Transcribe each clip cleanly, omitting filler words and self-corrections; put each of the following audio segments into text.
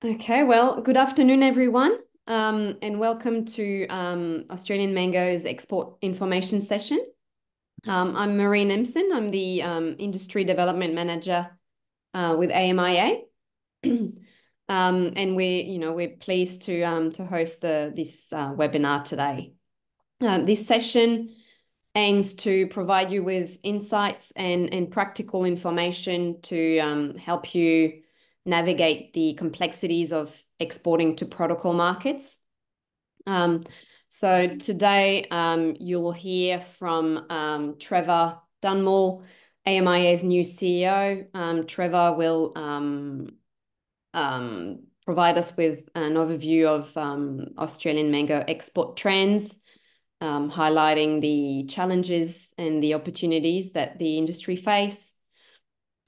Okay, well, good afternoon, everyone, and welcome to Australian Mango's Export Information Session. I'm Marine Empson. I'm the Industry Development Manager with AMIA, and we're pleased to host this webinar today. This session aims to provide you with insights and practical information to help you navigate the complexities of exporting to protocol markets. Um, so today you'll hear from Trevor Dunmore, AMIA's new CEO. Trevor will provide us with an overview of Australian mango export trends, highlighting the challenges and the opportunities that the industry face.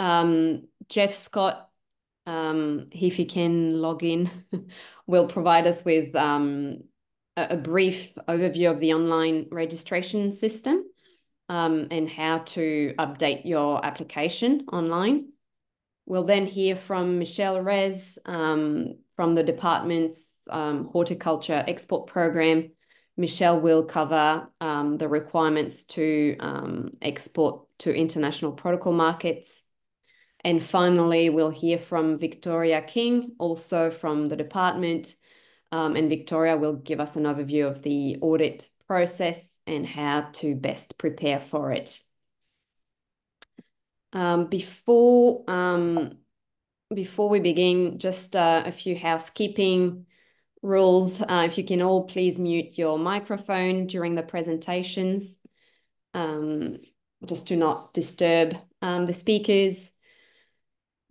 Jeff Scott, if he can log in, will provide us with a brief overview of the online registration system and how to update your application online. We'll then hear from Michelle Rez from the department's Horticulture Export Program. Michelle will cover the requirements to export to international protocol markets. And finally, we'll hear from Victoria King, also from the department. And Victoria will give us an overview of the audit process and how to best prepare for it. Before we begin, just a few housekeeping rules. If you can all please mute your microphone during the presentations, just to not disturb the speakers.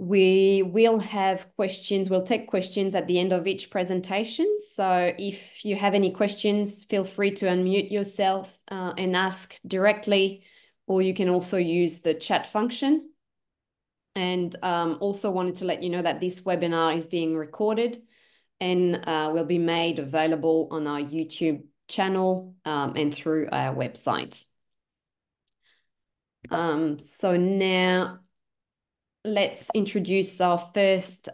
We will have questions. We'll take questions at the end of each presentation. So if you have any questions, feel free to unmute yourself and ask directly, or you can also use the chat function. And also wanted to let you know that this webinar is being recorded and will be made available on our YouTube channel and through our website. So now let's introduce our first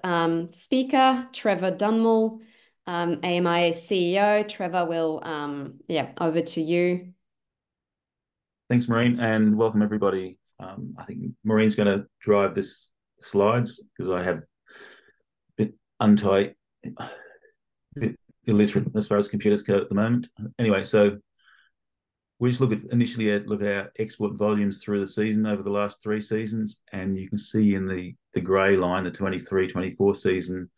speaker, Trevor Dunmore, AMIA CEO. Trevor will, over to you. Thanks, Maureen, and welcome everybody. I think Maureen's going to drive this slides because I have a bit untight, a bit illiterate as far as computers go at the moment. Anyway, so we just look at our export volumes through the season over the last 3 seasons, and you can see in the grey line, the 23-24 season,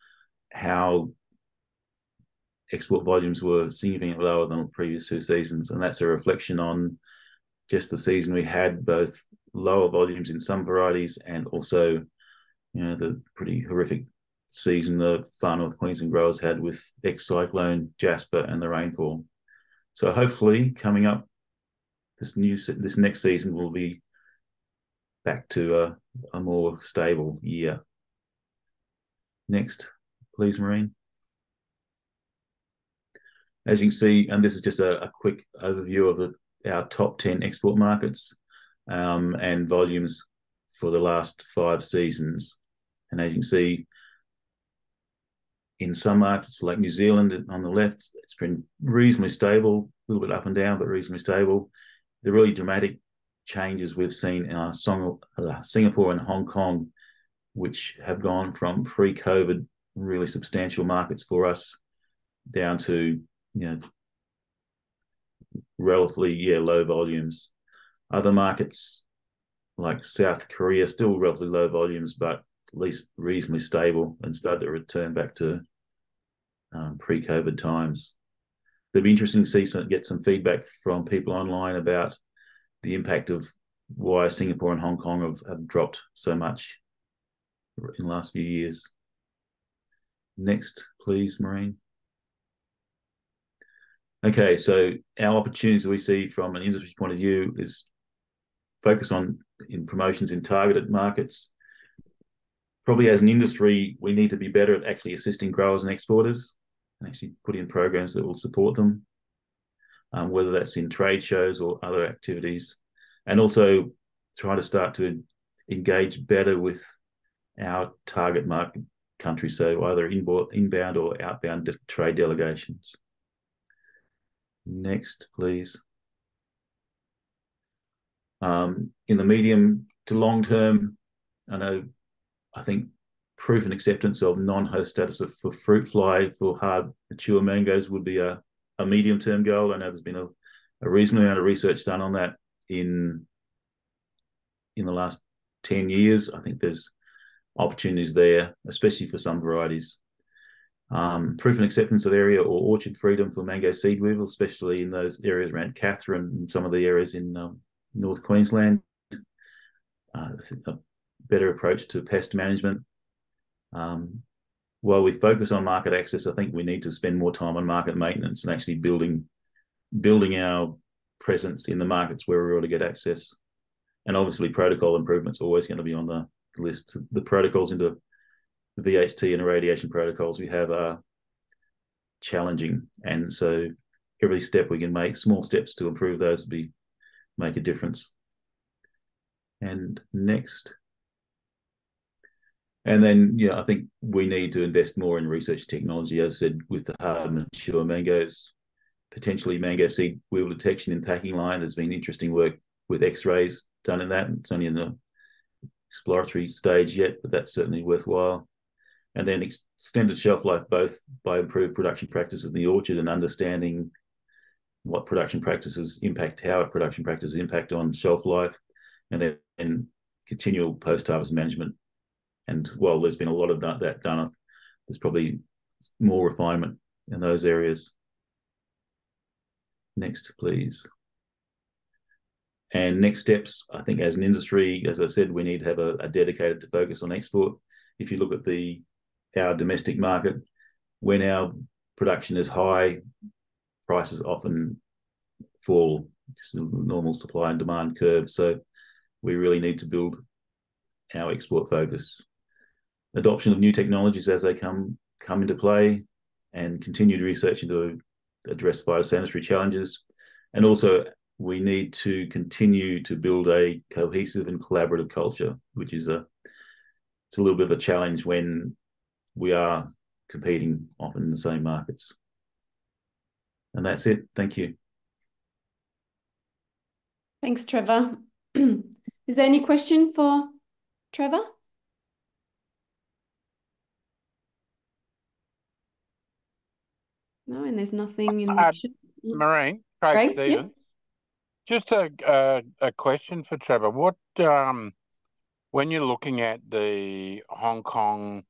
how export volumes were significantly lower than the previous 2 seasons, and that's a reflection on just the season we had, both lower volumes in some varieties and also, the pretty horrific season the Far North Queensland growers had with ex-cyclone Jasper and the rainfall. So hopefully coming up this next season will be back to a more stable year. Next, please, Maureen. As you can see, and this is just a quick overview of our top 10 export markets and volumes for the last 5 seasons. And as you can see, in some markets like New Zealand on the left, it's been reasonably stable, a little bit up and down, but reasonably stable. The really dramatic changes we've seen in Singapore and Hong Kong, which have gone from pre-COVID really substantial markets for us down to relatively low volumes. Other markets like South Korea still relatively low volumes, but at least reasonably stable and started to return back to pre-COVID times. It'd be interesting to get some feedback from people online about the impact of why Singapore and Hong Kong have dropped so much in the last few years. Next, please, Maureen. Okay, so our opportunities we see from an industry point of view is focus in promotions in targeted markets. Probably as an industry, we need to be better at actually assisting growers and exporters and actually put in programs that will support them, whether that's in trade shows or other activities, and also try to start to engage better with our target market countries, so either inbound or outbound trade delegations. Next, please. In the medium to long term, I think proof and acceptance of non-host status for fruit fly for hard mature mangoes would be a medium-term goal. I know there's been a reasonable amount of research done on that in the last 10 years. I think there's opportunities there, especially for some varieties. Proof and acceptance of area or orchard freedom for mango seed weevil, especially in those areas around Catherine and some of the areas in North Queensland. A better approach to pest management. While we focus on market access, I think we need to spend more time on market maintenance and actually building our presence in the markets where we already get access. And obviously protocol improvements are always going to be on the list. The protocols into the VHT and irradiation protocols we have are challenging. And so every step we can make, small steps to improve those, make a difference. And next. And then, I think we need to invest more in research technology, as I said, with the hard mature mangoes, potentially mango seed weevil detection in packing line. There's been interesting work with X-rays done in that. It's only in the exploratory stage yet, but that's certainly worthwhile. And then extended shelf life, both by improved production practices in the orchard and understanding what production practices impact, how production practices impact on shelf life, and then continual post-harvest management. And while there's been a lot of that done, there's probably more refinement in those areas. Next, please. And next steps, I think as an industry, as I said, we need to have a dedicated focus on export. If you look at our domestic market, when our production is high, prices often fall, just a normal supply and demand curve. So we really need to build our export focus. Adoption of new technologies as they come into play, and continued research into address phytosanitary challenges. And also we need to continue to build a cohesive and collaborative culture, which is it's a little bit of a challenge when we are competing often in the same markets. And that's it. Thank you. Thanks, Trevor. Is there any question for Trevor? No, and there's nothing in the chat. Maureen, Craig Stevens. Yep. Just a question for Trevor. What when you're looking at the Hong Kong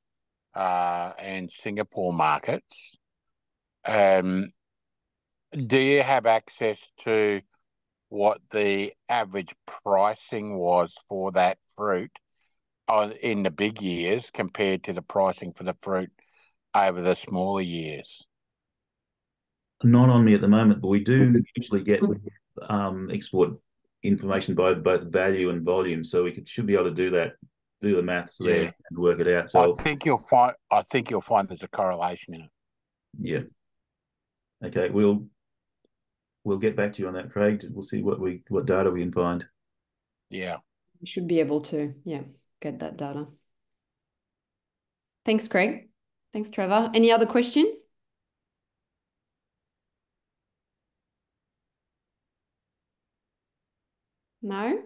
and Singapore markets, do you have access to what the average pricing was for that fruit in the big years compared to the pricing for the fruit over the smaller years? Not on me at the moment, but we do usually get export information by both value and volume, so we should be able to do the maths there and work it out. So I think you'll find there's a correlation in it. Yeah. Okay, we'll get back to you on that, Craig. We'll see what data we can find. Yeah. We should be able to, get that data. Thanks, Craig. Thanks, Trevor. Any other questions? No?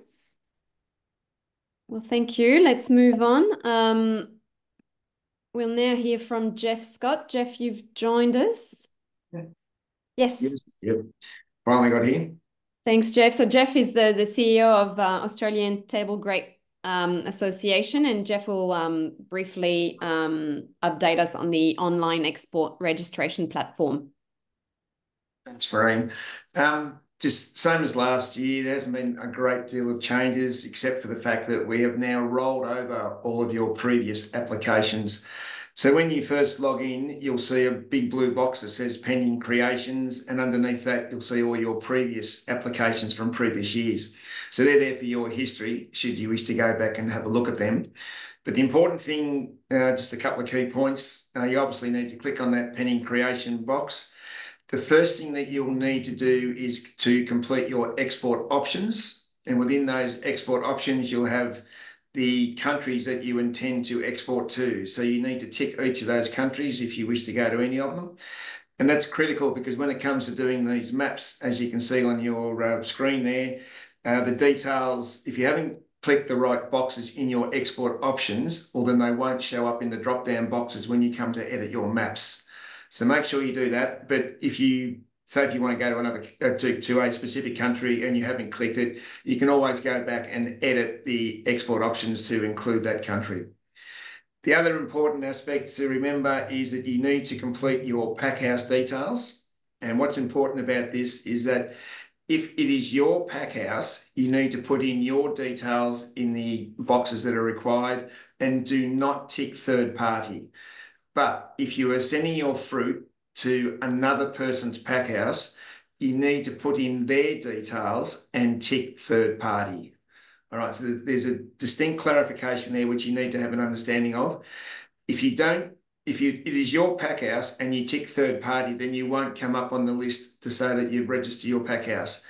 Well, thank you. Let's move on. We'll now hear from Jeff Scott. Jeff, you've joined us. Yes. Yep. Finally got here. Thanks, Jeff. So Jeff is the CEO of Australian Table Grape Association, and Jeff will briefly update us on the online export registration platform. Thanks, Maureen. Just same as last year, there hasn't been a great deal of changes, except for the fact that we have now rolled over all of your previous applications. So when you first log in, you'll see a big blue box that says pending creations, and underneath that, you'll see all your previous applications from previous years. So they're there for your history, should you wish to go back and have a look at them. But the important thing, just a couple of key points, you obviously need to click on that pending creation box. The first thing that you'll need to do is to complete your export options. And within those export options, you'll have the countries that you intend to export to. So you need to tick each of those countries if you wish to go to any of them. And that's critical because when it comes to doing these maps, as you can see on your screen there, the details, if you haven't clicked the right boxes in your export options, well, then they won't show up in the drop-down boxes when you come to edit your maps. So make sure you do that. But if you want to go to another to a specific country and you haven't clicked it, you can always go back and edit the export options to include that country. The other important aspect to remember is that you need to complete your packhouse details. And what's important about this is that if it is your packhouse, you need to put in your details in the boxes that are required and do not tick third party. But if you are sending your fruit to another person's packhouse, you need to put in their details and tick third party. All right, so there's a distinct clarification there which you need to have an understanding of. If it is your packhouse and you tick third party, then you won't come up on the list to say that you've registered your packhouse.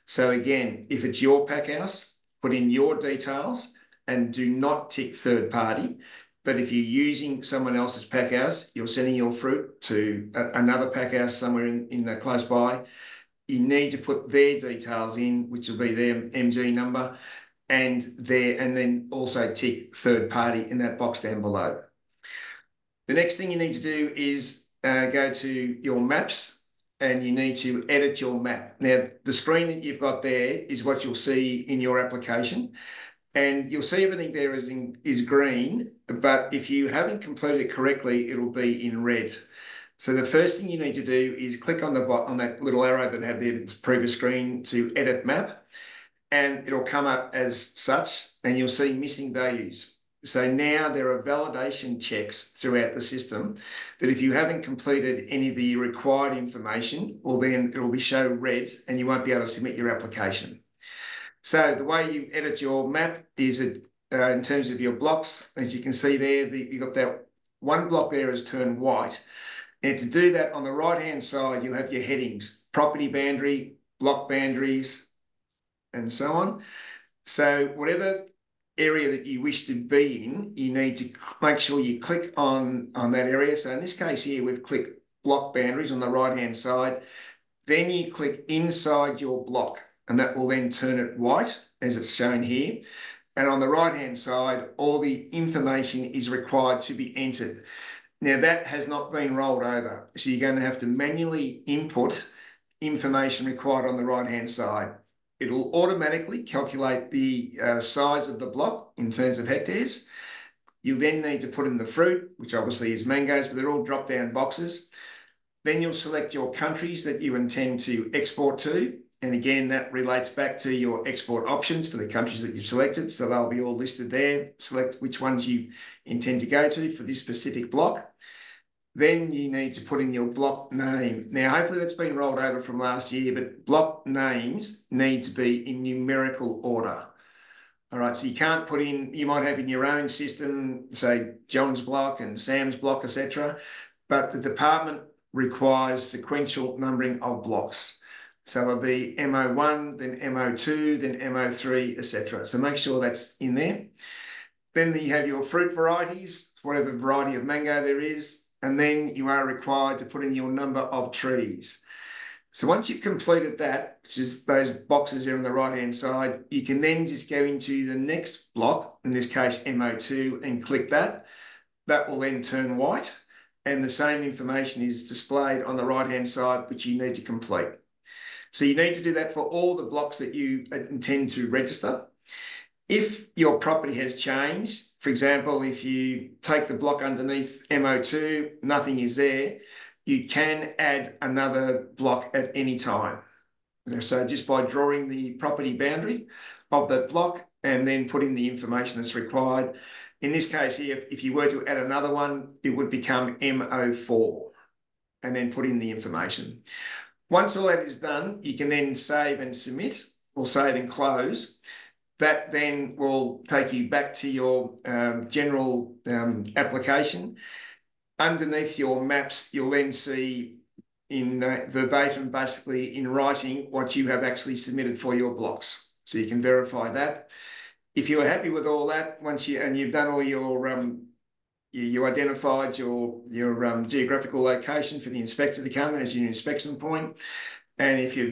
So again, if it's your packhouse, put in your details and do not tick third party. But if you're using someone else's packhouse, you're sending your fruit to another packhouse somewhere in close by, you need to put their details in, which will be their MG number, and then also tick third party in that box down below. The next thing you need to do is go to your maps and you need to edit your map. Now, the screen that you've got there is what you'll see in your application. And you'll see everything there is green, but if you haven't completed it correctly, it'll be in red. So the first thing you need to do is click on that little arrow that had the previous screen to edit map, and it'll come up as such, and you'll see missing values. So now there are validation checks throughout the system that if you haven't completed any of the required information, well, then it'll be show red and you won't be able to submit your application. So the way you edit your map is in terms of your blocks. As you can see there, you've got that one block there is turned white. And to do that, on the right-hand side, you'll have your headings, property boundary, block boundaries, and so on. So whatever area that you wish to be in, you need to make sure you click on that area. So in this case here, we've clicked block boundaries on the right-hand side. Then you click inside your block, and that will then turn it white, as it's shown here. And on the right-hand side, all the information is required to be entered. Now, that has not been rolled over, so you're going to have to manually input information required on the right-hand side. It'll automatically calculate the size of the block in terms of hectares. You then need to put in the fruit, which obviously is mangoes, but they're all drop-down boxes. Then you'll select your countries that you intend to export to. And again, that relates back to your export options for the countries that you've selected. So they'll be all listed there. Select which ones you intend to go to for this specific block. Then you need to put in your block name. Now, hopefully that's been rolled over from last year, but block names need to be in numerical order. All right, so you can't put in, you might have in your own system, say John's block and Sam's block, etc. But the department requires sequential numbering of blocks. So there'll be MO1, then MO2, then MO3, etc. So make sure that's in there. Then you have your fruit varieties, whatever variety of mango there is. And then you are required to put in your number of trees. So once you've completed that, which is those boxes there on the right-hand side, you can then just go into the next block, in this case MO2, and click that. That will then turn white, and the same information is displayed on the right-hand side, which you need to complete. So you need to do that for all the blocks that you intend to register. If your property has changed, for example, if you take the block underneath MO2, nothing is there, you can add another block at any time. So just by drawing the property boundary of that block and then putting the information that's required. In this case here, if you were to add another one, it would become MO4 and then put in the information. Once all that is done, you can then save and submit or save and close. That then will take you back to your general application. Underneath your maps, you'll then see in verbatim, basically in writing, what you have actually submitted for your blocks. So you can verify that. If you're happy with all that, you've done all your you identified your geographical location for the inspector to come as your inspection point. And if you're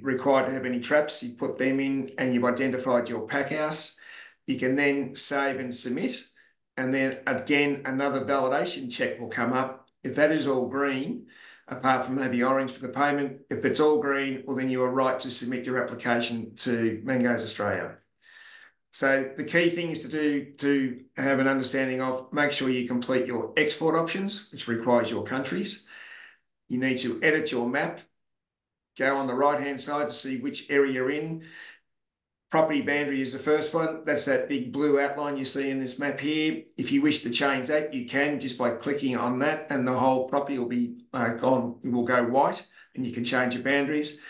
required to have any traps, you put them in, and you've identified your pack house, you can then save and submit. And then again, another validation check will come up. If that is all green, apart from maybe orange for the payment, if it's all green, well, then you are right to submit your application to Mangoes Australia. So the key thing is to have an understanding of, make sure you complete your export options, which requires your countries. You need to edit your map. Go on the right-hand side to see which area you're in. Property boundary is the first one. That's that big blue outline you see in this map here. If you wish to change that, you can just by clicking on that, and the whole property will be gone. It will go white, and you can change your boundaries.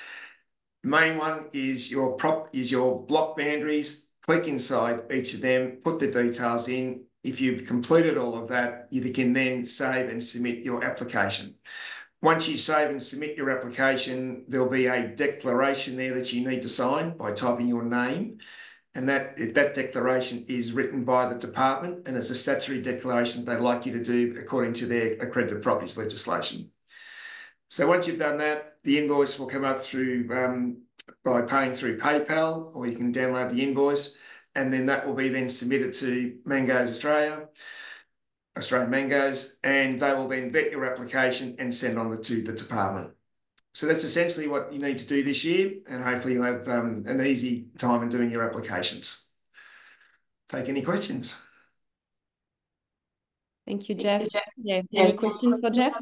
The main one is your block boundaries. Click inside each of them, put the details in. If you've completed all of that, you can then save and submit your application. Once you save and submit your application, there'll be a declaration there that you need to sign by typing your name. And that declaration is written by the department, and it's a statutory declaration they'd like you to do according to their accredited properties legislation. So once you've done that, the invoice will come up through by paying through PayPal, or you can download the invoice, and then that will be then submitted to Mangoes Australia, Australian Mangoes, and they will then vet your application and send on to the department. So that's essentially what you need to do this year, and hopefully you'll have an easy time in doing your applications. Take any questions. Thank you, Jeff. Yeah, any questions for Jeff?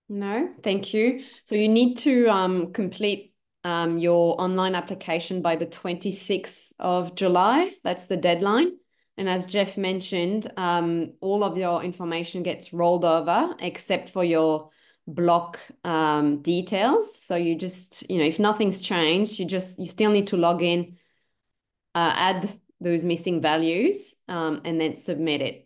No, thank you. So you need to complete your online application by the 26th of July. That's the deadline. And as Jeff mentioned, all of your information gets rolled over except for your block details. So you just, if nothing's changed, you still need to log in, add those missing values, and then submit it.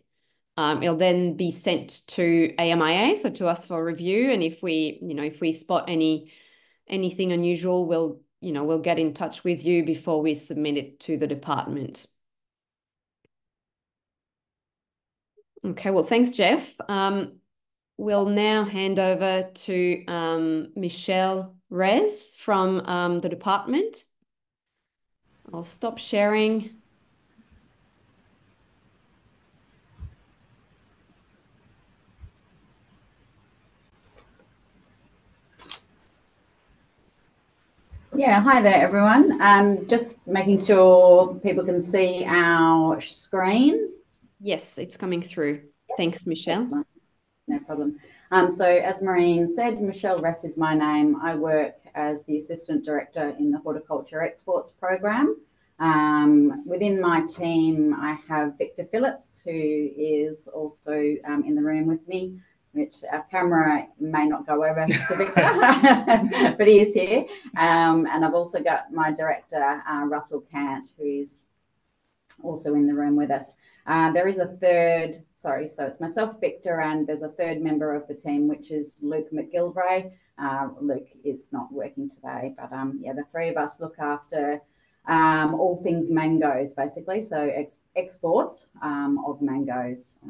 It'll then be sent to AMIA, so to us for review. And if we spot anything unusual, we'll get in touch with you before we submit it to the department. Okay, well, thanks, Jeff. We'll now hand over to Michelle Rez from the department. I'll stop sharing. Yeah, hi there, everyone. Just making sure people can see our screen. Yes, it's coming through. Yes. Thanks, Michelle. Excellent. No problem. So as Maureen said, Michelle Ress is my name. I work as the Assistant Director in the Horticulture Exports Program. Within my team, I have Victor Phillips, who is also in the room with me, which our camera may not go over to Victor, but he is here. And I've also got my director, Russell Cant, who is also in the room with us. There is a third, so it's myself, Victor, and there's a third member of the team, which is Luke McGilvray. Luke is not working today, but yeah, the three of us look after all things mangoes, basically. So exports of mangoes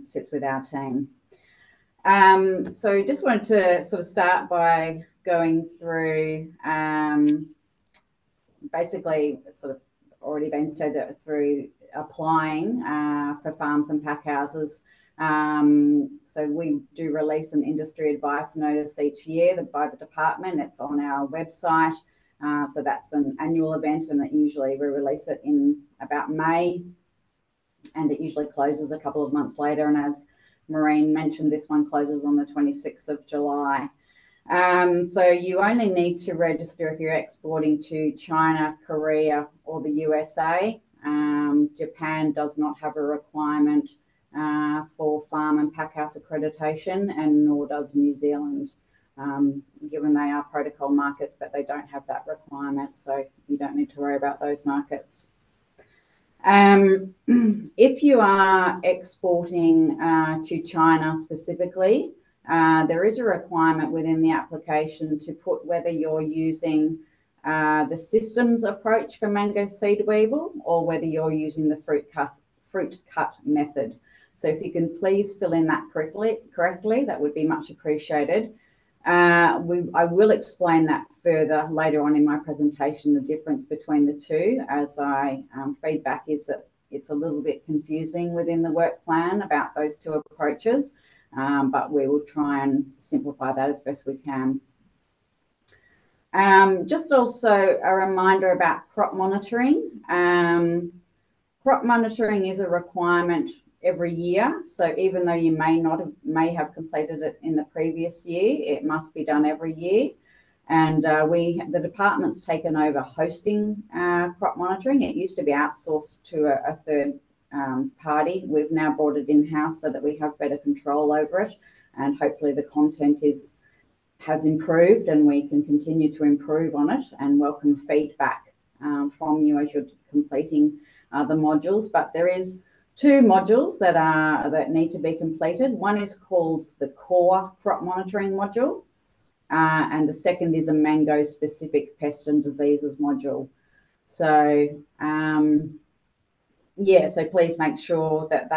sits with our team. So just wanted to sort of start by going through basically sort of already been said that through applying for farms and pack houses. So we do release an industry advice notice each year by the department. It's on our website. So that's an annual event, and we release it in about May, and it usually closes a couple of months later. And as Maureen mentioned, this one closes on the 26th of July. So you only need to register if you're exporting to China, Korea, or the USA. Japan does not have a requirement for farm and packhouse accreditation, and nor does New Zealand, given they are protocol markets, but they don't have that requirement. So you don't need to worry about those markets. If you are exporting to China specifically, there is a requirement within the application to put whether you're using the systems approach for mango seed weevil or whether you're using the fruit cut method. So if you can please fill in that correctly, that would be much appreciated. I will explain that further later on in my presentation, the difference between the two, as feedback is that it's a little bit confusing within the work plan about those two approaches, but we will try and simplify that as best we can. Just also a reminder about crop monitoring. Crop monitoring is a requirement every year. So even though you may have completed it in the previous year, it must be done every year. And the department's taken over hosting crop monitoring. It used to be outsourced to a third party. We've now brought it in-house so that we have better control over it. And hopefully the content has improved and we can continue to improve on it, and welcome feedback from you as you're completing the modules. But there is 2 modules that need to be completed. One is called the core crop monitoring module, and the second is a mango specific pest and diseases module. So so please make sure that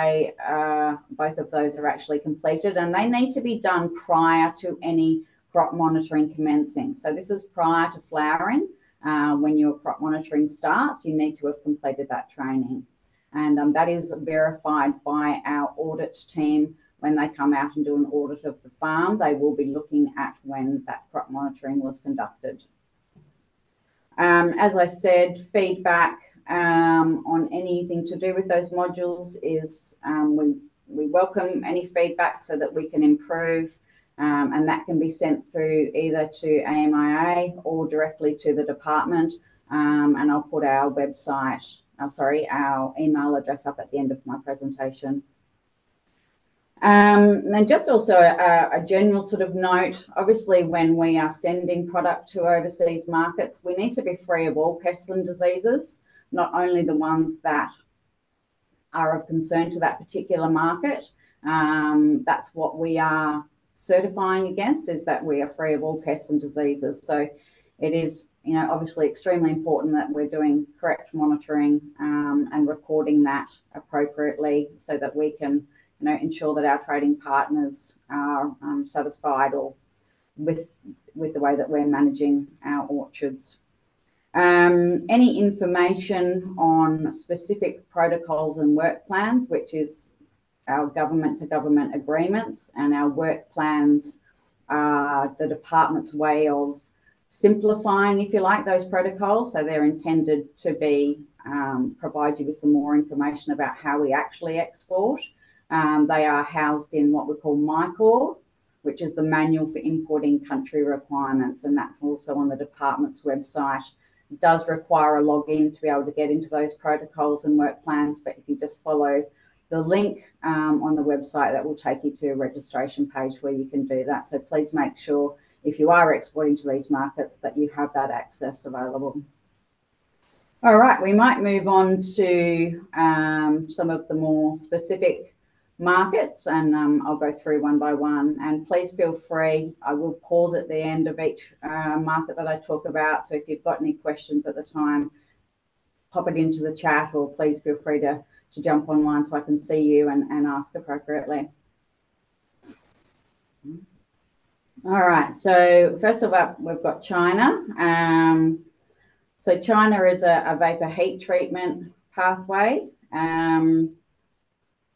both of those are actually completed, and they need to be done prior to any crop monitoring commencing. So this is prior to flowering. When your crop monitoring starts, you need to have completed that training. And that is verified by our audit team. When they come out and do an audit of the farm, they will be looking at when that crop monitoring was conducted. As I said, feedback on anything to do with those modules is we welcome any feedback so that we can improve, and that can be sent through either to AMIA or directly to the department, and I'll put our website, our email address up at the end of my presentation. And just also a general sort of note, obviously when we are sending product to overseas markets, we need to be free of all pests and diseases, not only the ones that are of concern to that particular market. That's what we are certifying against, is that we are free of all pests and diseases. So it is, obviously extremely important that we're doing correct monitoring and recording that appropriately so that we can, ensure that our trading partners are satisfied or with the way that we're managing our orchards. Any information on specific protocols and work plans, which is our government-to-government agreements, and our work plans are the department's way of simplifying, if you like, those protocols. So they're intended to be provide you with some more information about how we actually export. They are housed in what we call MyCore, which is the Manual for Importing Country Requirements, and that's also on the department's website. It does require a login to be able to get into those protocols and work plans, but if you just follow the link on the website, that will take you to a registration page where you can do that. So please make sure, if you are exporting to these markets, that you have that access available. All right, we might move on to some of the more specific markets, and I'll go through one by one. And please feel free, I will pause at the end of each market that I talk about. So if you've got any questions at the time, pop it into the chat, or please feel free to jump online so I can see you and ask appropriately. All right, so first of all, we've got China. So China is a vapor heat treatment pathway.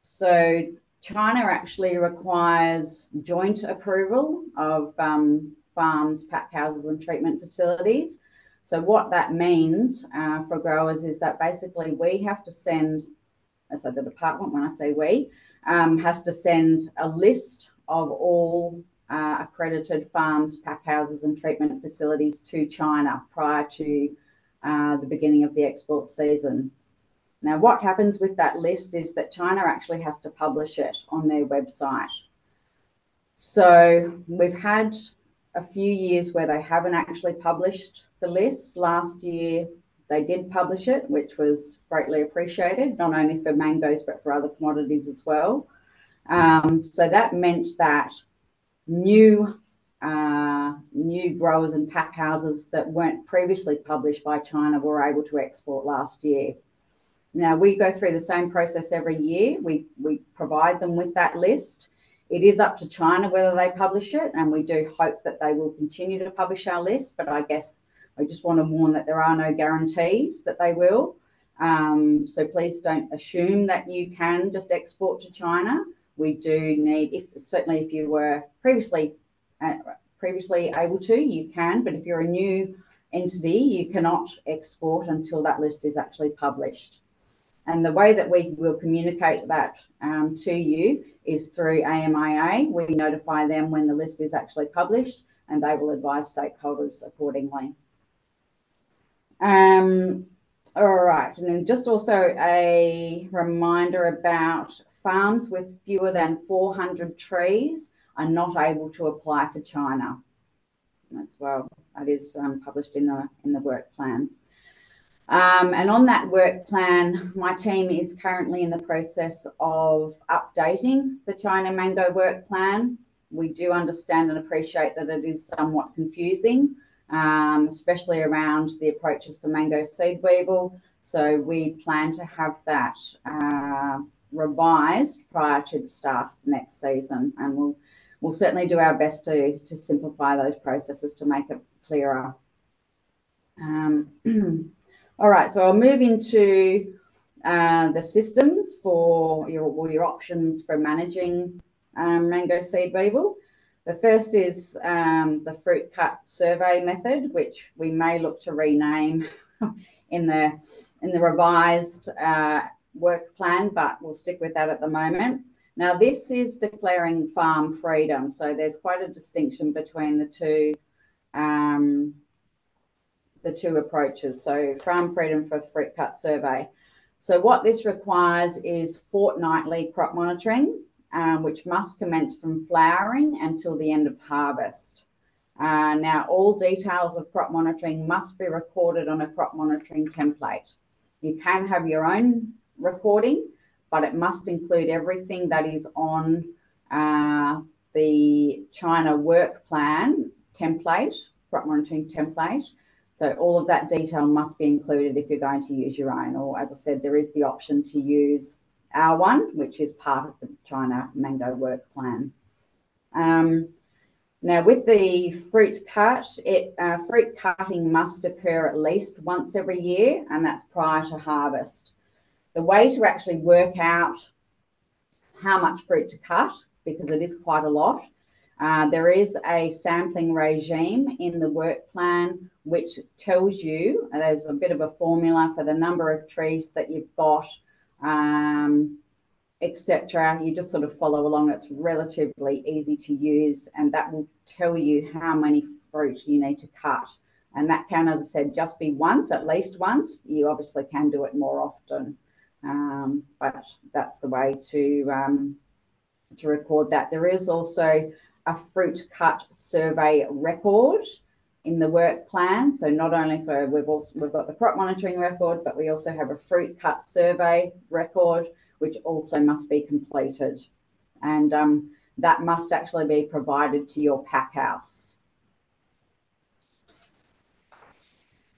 So China actually requires joint approval of farms, pack houses and treatment facilities. So what that means for growers is that basically we have to send, so the department, when I say we, has to send a list of all accredited farms, pack houses and treatment facilities to China prior to the beginning of the export season. Now, what happens with that list is that China actually has to publish it on their website. So we've had a few years where they haven't actually published the list. Last year, they did publish it, which was greatly appreciated, not only for mangoes, but for other commodities as well. So that meant that new growers and pack houses that weren't previously published by China were able to export last year. Now, we go through the same process every year. We provide them with that list. It is up to China whether they publish it, and we do hope that they will continue to publish our list, but I guess I just want to warn that there are no guarantees that they will. So please don't assume that you can just export to China. We do need, certainly if you were previously able to, you can, but if you're a new entity, you cannot export until that list is actually published. And the way that we will communicate that to you is through AMIA. We notify them when the list is actually published, and they will advise stakeholders accordingly. All right, and then just also a reminder about farms with fewer than 400 trees are not able to apply for China as well. That is published in the work plan. And on that work plan, my team is currently in the process of updating the China mango work plan. We do understand and appreciate that it is somewhat confusing, especially around the approaches for mango seed weevil. So we plan to have that revised prior to the start of the next season, and we'll certainly do our best to simplify those processes to make it clearer. All right, so I'll move into the systems for your options for managing mango seed weevil. The first is the fruit cut survey method, which we may look to rename in the revised work plan, but we'll stick with that at the moment. Now, this is declaring farm freedom, so there's quite a distinction between the two approaches. So farm freedom for fruit cut survey. So what this requires is fortnightly crop monitoring, which must commence from flowering until the end of harvest. Now, all details of crop monitoring must be recorded on a crop monitoring template. You can have your own recording, but it must include everything that is on the China work plan template, crop monitoring template. So all of that detail must be included if you're going to use your own, or as I said, there is the option to use our one, which is part of the China mango work plan. Now, with the fruit cut, fruit cutting must occur at least once every year, and that's prior to harvest. The way to actually work out how much fruit to cut, because it is quite a lot, there is a sampling regime in the work plan which tells you, there's a bit of a formula for the number of trees that you've got, etc. You just sort of follow along. It's relatively easy to use, and that will tell you how many fruit you need to cut. And that can, as I said, just be once, at least once. You obviously can do it more often, but that's the way to record that. There is also a fruit cut survey record in the work plan. So not only, so we've got the crop monitoring record, but we also have a fruit cut survey record, which also must be completed. And that must actually be provided to your pack house.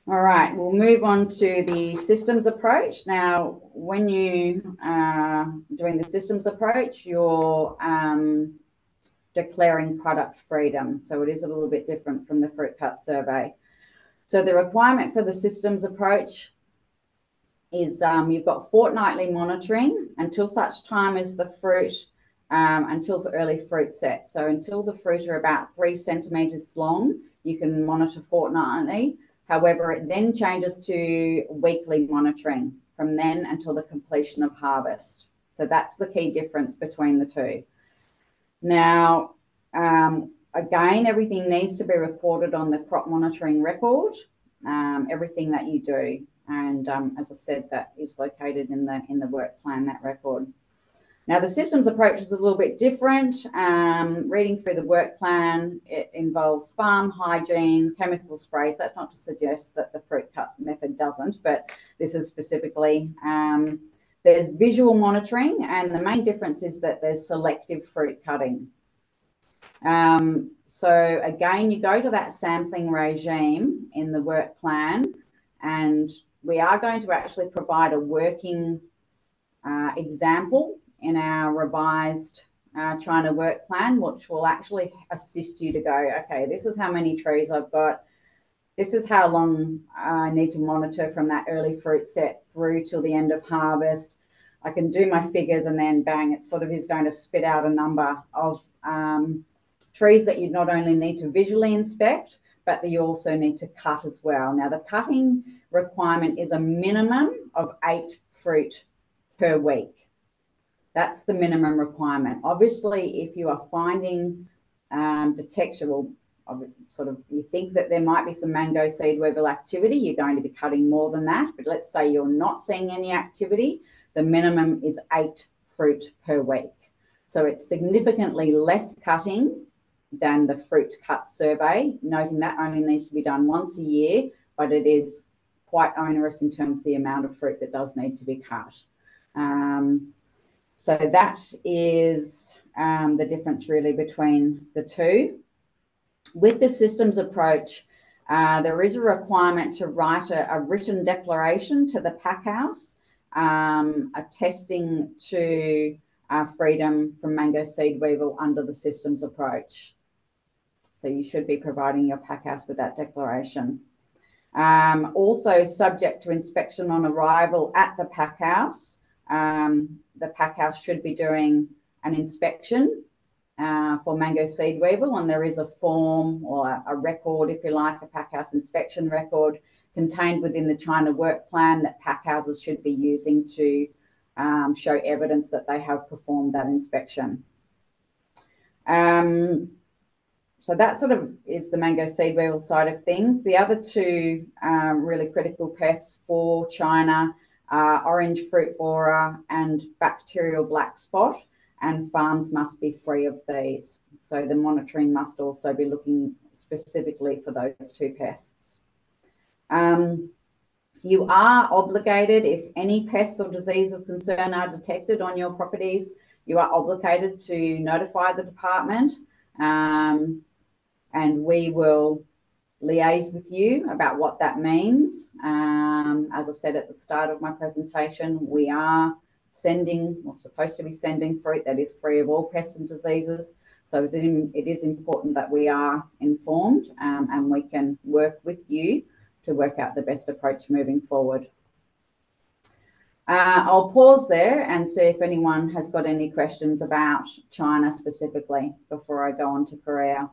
All right, we'll move on to the systems approach. Now, when you are doing the systems approach, you're declaring product freedom. So it is a little bit different from the fruit cut survey. So the requirement for the systems approach is you've got fortnightly monitoring until such time as the fruit, until the early fruit set. So until the fruit are about 3 centimetres long, you can monitor fortnightly. However, it then changes to weekly monitoring from then until the completion of harvest. So that's the key difference between the two. Now, again, everything needs to be recorded on the crop monitoring record, everything that you do. And as I said, that is located in the work plan, that record. Now, the systems approach is a little bit different. Reading through the work plan, it involves farm hygiene, chemical sprays. That's not to suggest that the fruit cut method doesn't, but this is specifically, there's visual monitoring, and the main difference is that there's selective fruit cutting. So again, you go to that sampling regime in the work plan, and we are going to actually provide a working example in our revised China work plan, which will actually assist you to go, okay, this is how many trees I've got. This is how long I need to monitor from that early fruit set through till the end of harvest. I can do my figures, and then bang, it sort of is going to spit out a number of trees that you not only need to visually inspect, but that you also need to cut as well. Now, the cutting requirement is a minimum of 8 fruit per week. That's the minimum requirement. Obviously, if you are finding detectable, sort of, you think that there might be some mango seed weevil activity, you're going to be cutting more than that. But let's say you're not seeing any activity, the minimum is 8 fruit per week. So it's significantly less cutting than the fruit cut survey, noting that only needs to be done once a year, but it is quite onerous in terms of the amount of fruit that does need to be cut. So that is the difference really between the two. With the systems approach, there is a requirement to write a written declaration to the pack house, attesting to freedom from mango seed weevil under the systems approach. So you should be providing your pack house with that declaration. Also subject to inspection on arrival at the pack house. The pack house should be doing an inspection for mango seed weevil, and there is a form or a record, if you like, a pack house inspection record contained within the China work plan that pack houses should be using to show evidence that they have performed that inspection. So that sort of is the mango seed weevil side of things. The other two really critical pests for China are orange fruit borer and bacterial black spot, and farms must be free of these. So the monitoring must also be looking specifically for those two pests. You are obligated, if any pests or disease of concern are detected on your properties, you are obligated to notify the department, and we will liaise with you about what that means. As I said at the start of my presentation, we are sending, or supposed to be sending, fruit that is free of all pests and diseases. So it is important that we are informed, and we can work with you to work out the best approach moving forward. I'll pause there and see if anyone has got any questions about China specifically before I go on to Korea.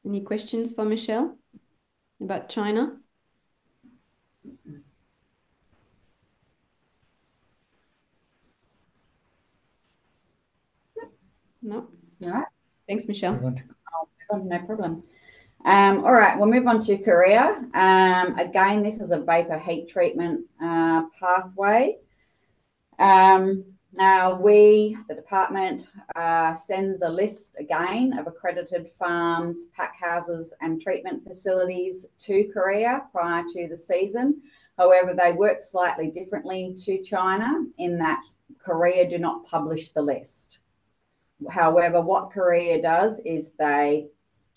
Any questions for Michelle about China? No. All right. Thanks, Michelle. No problem. All right, we'll move on to Korea. Again, this is a vapor heat treatment pathway. Now the department sends a list again of accredited farms, pack houses and treatment facilities to Korea prior to the season. However, they work slightly differently to China in that Korea do not publish the list. However, what Korea does is they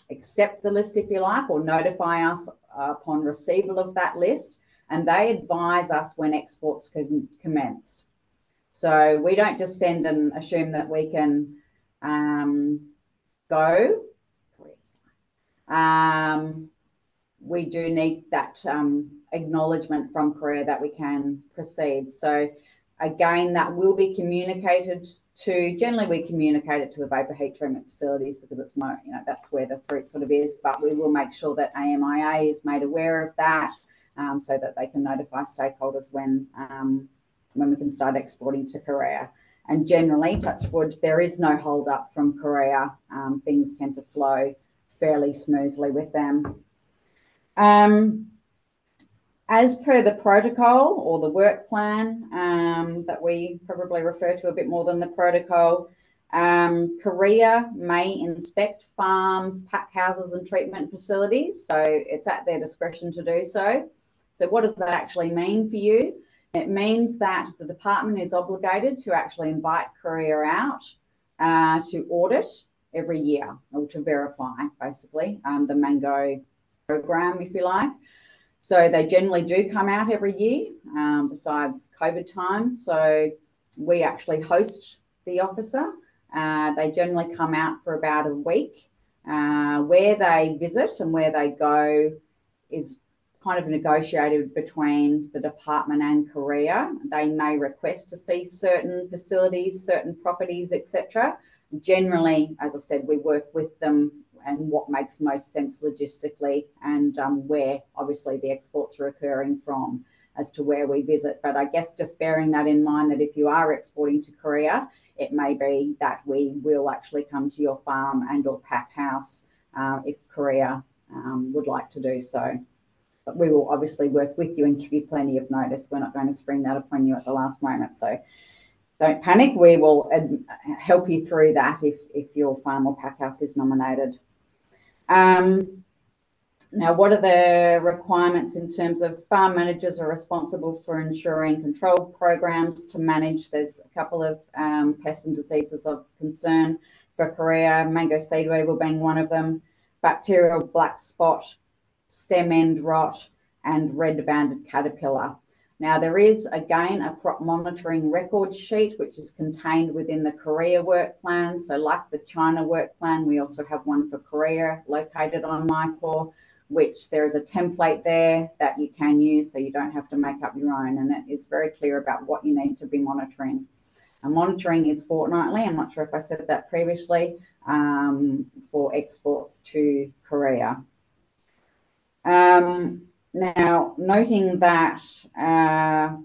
accept the list, if you like, or notify us upon receival of that list, and they advise us when exports can commence. So we don't just send and assume that we can go. We do need that acknowledgement from Korea that we can proceed. So again, that will be communicated to, generally we communicate it to the vapor heat treatment facilities because it's more, that's where the fruit sort of is, but we will make sure that AMIA is made aware of that so that they can notify stakeholders when we can start exporting to Korea. And generally, touch wood, there is no hold up from Korea. Things tend to flow fairly smoothly with them. As per the protocol or the work plan that we probably refer to a bit more than the protocol, Korea may inspect farms, pack houses and treatment facilities. So it's at their discretion to do so. So what does that actually mean for you? It means that the department is obligated to actually invite Korea out to audit every year, or to verify basically the mango program, if you like. So they generally do come out every year, besides COVID times. So we actually host the officer. They generally come out for about a week. Where they visit and where they go is kind of negotiated between the department and Korea. They may request to see certain facilities, certain properties, etc. Generally, as I said, we work with them and what makes most sense logistically, and where obviously the exports are occurring from as to where we visit. But I guess just bearing that in mind, that if you are exporting to Korea, it may be that we will actually come to your farm and or pack house if Korea would like to do so. But we will obviously work with you and give you plenty of notice. We're not going to spring that upon you at the last moment. So don't panic. We will help you through that if your farm or pack house is nominated. Now, what are the requirements in terms of farm managers are responsible for ensuring control programs to manage? There's a couple of pests and diseases of concern for Korea, mango seed weevil being one of them, bacterial black spot, stem end rot, and red-banded caterpillar. Now, there is, again, a crop monitoring record sheet, which is contained within the Korea work plan. So like the China work plan, we also have one for Korea located on MyCore, which there is a template there that you can use, so you don't have to make up your own. And it is very clear about what you need to be monitoring. And monitoring is fortnightly. I'm not sure if I said that previously, for exports to Korea. Now, noting that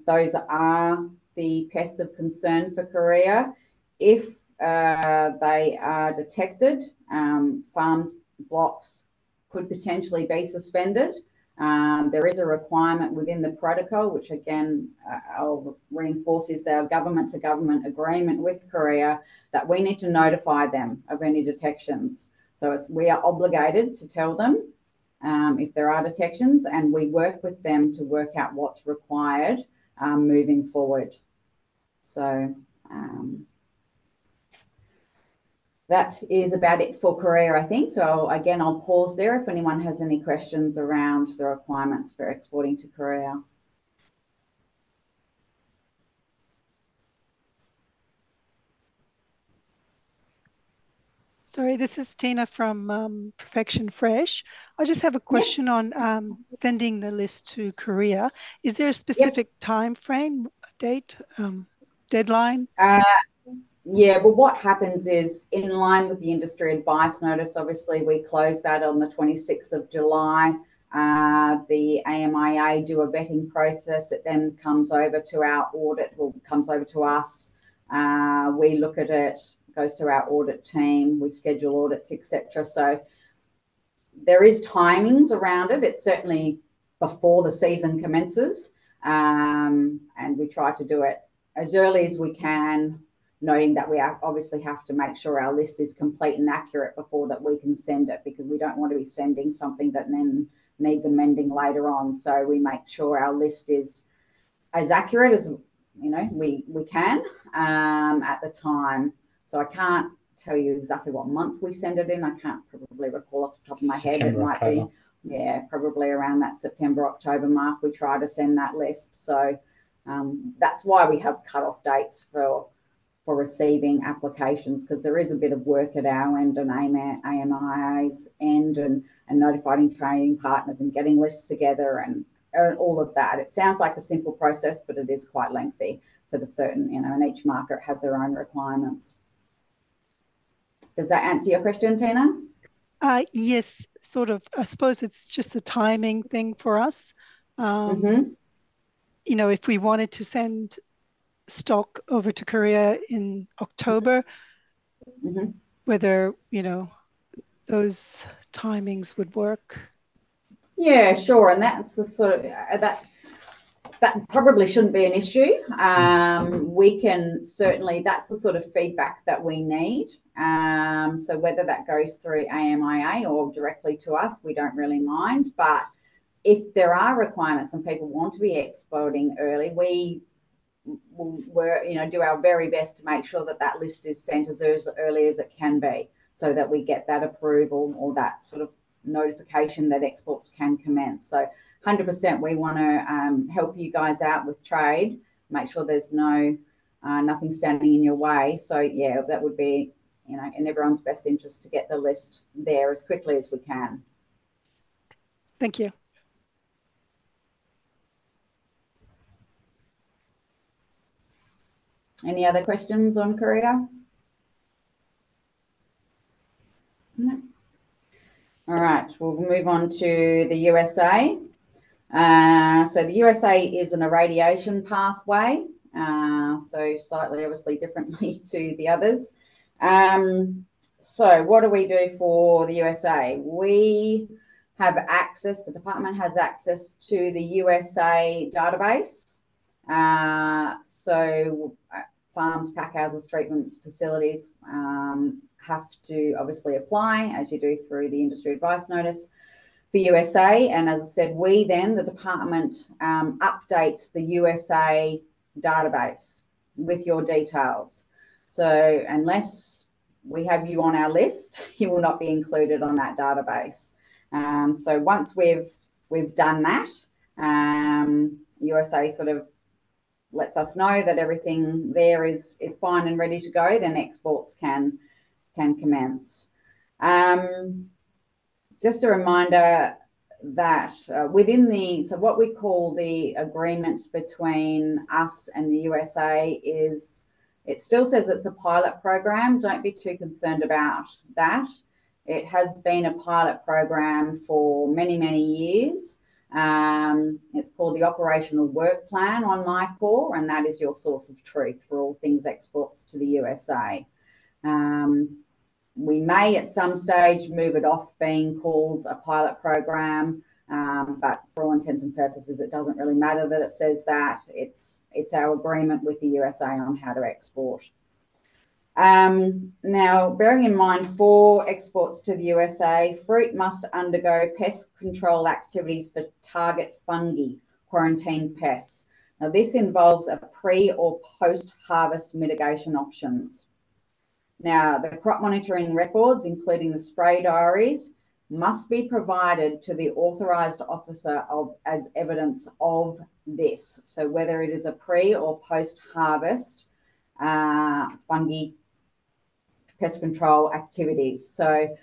those are the pests of concern for Korea, if they are detected, farms blocks could potentially be suspended. There is a requirement within the protocol, which again, I'll reinforce, is our government-to-government agreement with Korea, that we need to notify them of any detections. So we are obligated to tell them if there are detections, and we work with them to work out what's required moving forward. So that is about it for Korea, I think. So again, I'll pause there if anyone has any questions around the requirements for exporting to Korea. Sorry, this is Tina from Perfection Fresh. I just have a question on sending the list to Korea. Is there a specific time frame, date, deadline? Yeah, well, what happens is, in line with the industry advice notice, obviously we close that on the 26th of July. The AMIA do a vetting process. It then comes over to our audit, or comes over to us. We look at it, goes to our audit team, we schedule audits, etc. So there is timings around it. It's certainly before the season commences, and we try to do it as early as we can, noting that we obviously have to make sure our list is complete and accurate before that we can send it, because we don't want to be sending something that then needs amending later on. So we make sure our list is as accurate as we can at the time. So I can't tell you exactly what month we send it in. I can't probably recall off the top of my head. It might be, probably around that September, October mark, we try to send that list. So that's why we have cut-off dates for receiving applications, because there is a bit of work at our end and AMIA's end, and notifying trading partners and getting lists together and all of that. It sounds like a simple process, but it is quite lengthy for the certain, and each market has their own requirements. Does that answer your question, Tina? Yes, sort of. I suppose it's just a timing thing for us. If we wanted to send stock over to Korea in October, whether, those timings would work. Yeah, sure. And that's the sort of, that probably shouldn't be an issue. We can certainly, that's the sort of feedback that we need. So whether that goes through AMIA or directly to us, we don't really mind. But if there are requirements and people want to be exporting early, we will do our very best to make sure that that list is sent as early as it can be, so that we get that approval or that sort of notification that exports can commence. So 100% we want to help you guys out with trade, make sure there's nothing standing in your way. So yeah, that would be, in everyone's best interest to get the list there as quickly as we can. Thank you. Any other questions on Korea? No. All right, we'll move on to the USA. So the USA is an irradiation pathway, so slightly obviously differently to the others. So what do we do for the USA? We have access, the department has access to the USA database. So farms, packhouses, treatment facilities have to obviously apply, as you do through the industry advice notice for USA. And as I said, we then, the department, updates the USA database with your details. So unless we have you on our list, you will not be included on that database. So once we've done that, USA sort of lets us know that everything there is fine and ready to go, then exports can commence. Just a reminder that within so what we call the agreements between us and the USA is, it still says it's a pilot program. Don't be too concerned about that. It has been a pilot program for many, many years. It's called the Operational Work Plan on MyCore, and that is your source of truth for all things exports to the USA. We may at some stage move it off being called a pilot program, but for all intents and purposes, it doesn't really matter that it says that. It's our agreement with the USA on how to export. Now, bearing in mind for exports to the USA, fruit must undergo pest control activities for target fungi, quarantine pests. Now, this involves a pre or post-harvest mitigation options. Now, the crop monitoring records, including the spray diaries, must be provided to the authorised officer as evidence of this. So whether it is a pre or post-harvest fungi pest control activities. So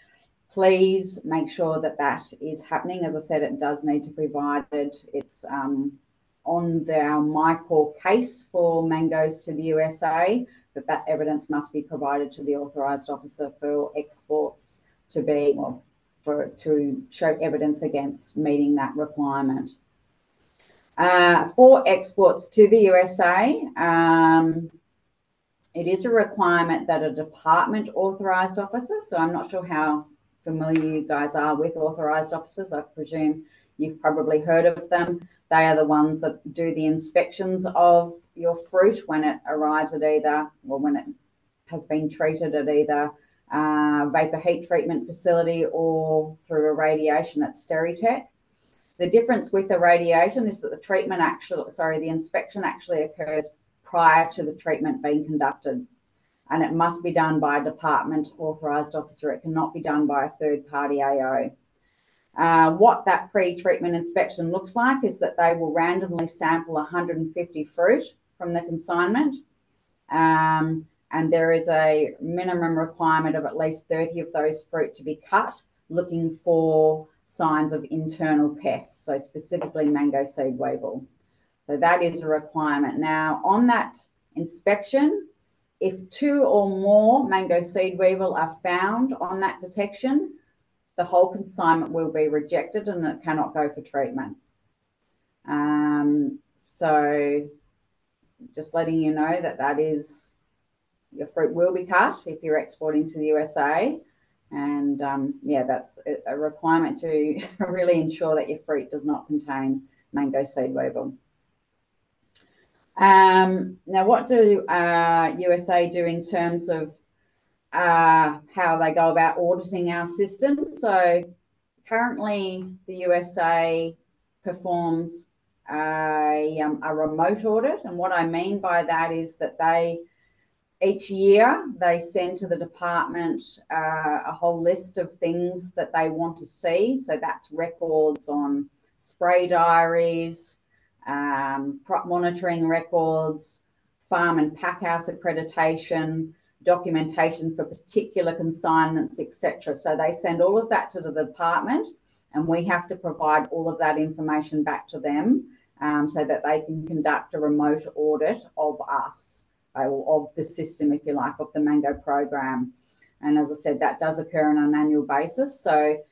please make sure that that is happening. As I said, it does need to be provided. It's on our MyCore case for mangoes to the USA, that evidence must be provided to the authorised officer for exports to be, to show evidence against meeting that requirement. For exports to the USA, it is a requirement that a department authorised officer, so I'm not sure how familiar you guys are with authorised officers. I presume you've probably heard of them. They are the ones that do the inspections of your fruit when it arrives at when it has been treated at either vapor heat treatment facility or through irradiation at Steritech. The difference with irradiation is that the inspection actually occurs prior to the treatment being conducted, and it must be done by a department authorised officer. It cannot be done by a third-party AO. What that pre-treatment inspection looks like is that they will randomly sample 150 fruit from the consignment, and there is a minimum requirement of at least 30 of those fruit to be cut, looking for signs of internal pests, so specifically mango seed weevil. So that is a requirement. Now, on that inspection, if 2 or more mango seed weevil are found on that detection, the whole consignment will be rejected and it cannot go for treatment. So just letting you know that is, your fruit will be cut if you're exporting to the USA. And yeah, that's a requirement to really ensure that your fruit does not contain mango seed weevil. Now, what do USA do in terms of how they go about auditing our system? So currently, the USA performs a remote audit, and what I mean by that is that each year they send to the department a whole list of things that they want to see. So that's records on spray diaries, crop monitoring records, farm and packhouse accreditation, documentation for particular consignments, etc. So they send all of that to the department, and we have to provide all of that information back to them so that they can conduct a remote audit of us, of the system, if you like, of the Mango program. And as I said, that does occur on an annual basis. So